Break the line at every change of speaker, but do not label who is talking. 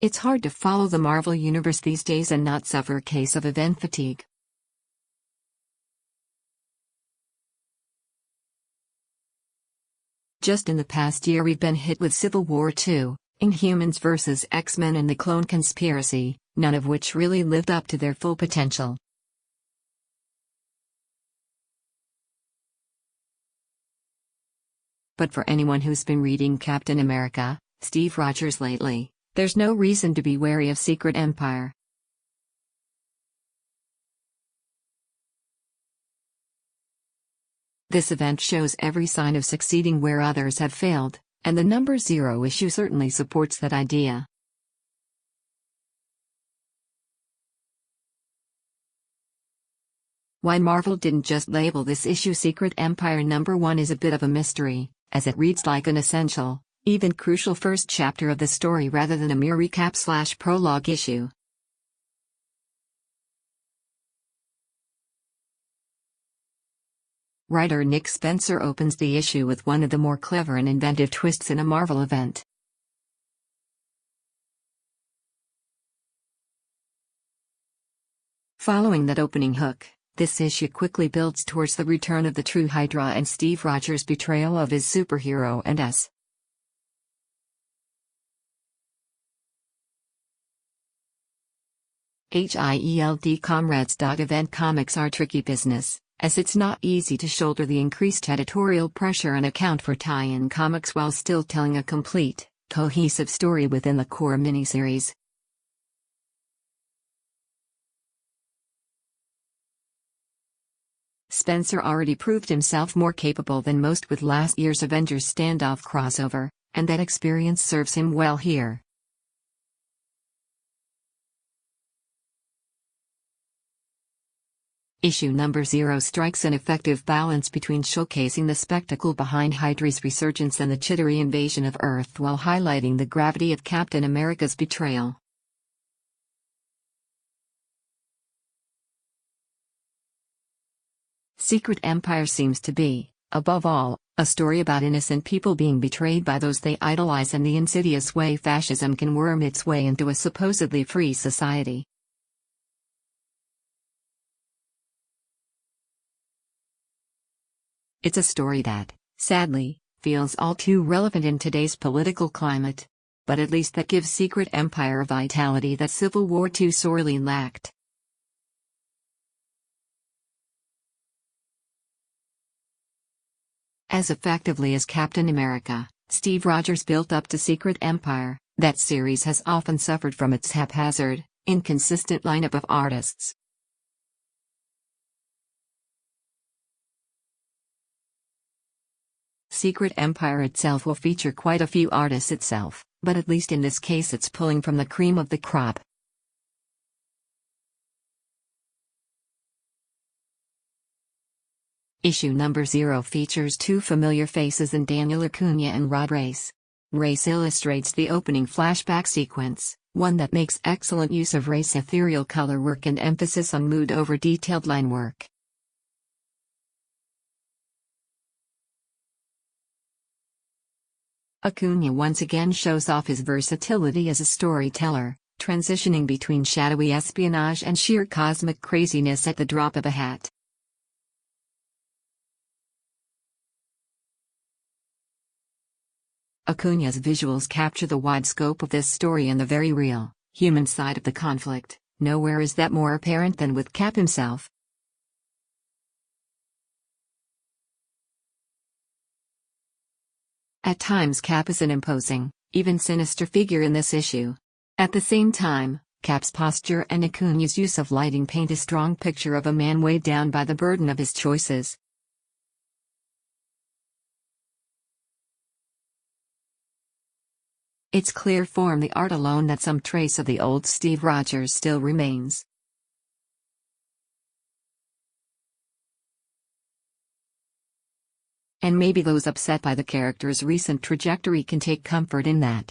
It's hard to follow the Marvel Universe these days and not suffer a case of event fatigue. Just in the past year we've been hit with Civil War II, Inhumans vs. X-Men and the Clone Conspiracy, none of which really lived up to their full potential. But for anyone who's been reading Captain America, Steve Rogers lately, there's no reason to be wary of Secret Empire. This event shows every sign of succeeding where others have failed, and the number 0 issue certainly supports that idea. Why Marvel didn't just label this issue Secret Empire number 1 is a bit of a mystery, as it reads like an essential, even crucial first chapter of the story rather than a mere recap/prologue issue. Writer Nick Spencer opens the issue with one of the more clever and inventive twists in a Marvel event. Following that opening hook, this issue quickly builds towards the return of the true Hydra and Steve Rogers' betrayal of his superhero and S.H.I.E.L.D. comrades.Event comics are tricky business, as it's not easy to shoulder the increased editorial pressure and account for tie-in comics while still telling a complete, cohesive story within the core miniseries. Spencer already proved himself more capable than most with last year's Avengers Standoff crossover, and that experience serves him well here. Issue number 0 strikes an effective balance between showcasing the spectacle behind Hydra's resurgence and the Chitauri invasion of Earth while highlighting the gravity of Captain America's betrayal. Secret Empire seems to be, above all, a story about innocent people being betrayed by those they idolize and the insidious way fascism can worm its way into a supposedly free society. It's a story that, sadly, feels all too relevant in today's political climate, but at least that gives Secret Empire a vitality that Civil War II sorely lacked. As effectively as Captain America, Steve Rogers built up to Secret Empire, that series has often suffered from its haphazard, inconsistent lineup of artists. Secret Empire itself will feature quite a few artists itself, but at least in this case it's pulling from the cream of the crop. Issue number 0 features two familiar faces in idea.Acuna and Reis. Reis illustrates the opening flashback sequence, one that makes excellent use of Reis' ethereal color work and emphasis on mood over detailed line work. Acuna once again shows off his versatility as a storyteller, transitioning between shadowy espionage and sheer cosmic craziness at the drop of a hat. Acuna's visuals capture the wide scope of this story and the very real, human side of the conflict. Nowhere is that more apparent than with Cap himself. At times Cap is an imposing, even sinister figure in this issue. At the same time, Cap's posture and Acuna's use of lighting paint a strong picture of a man weighed down by the burden of his choices. It's clear from the art alone that some trace of the old Steve Rogers still remains. And maybe those upset by the character's recent trajectory can take comfort in that.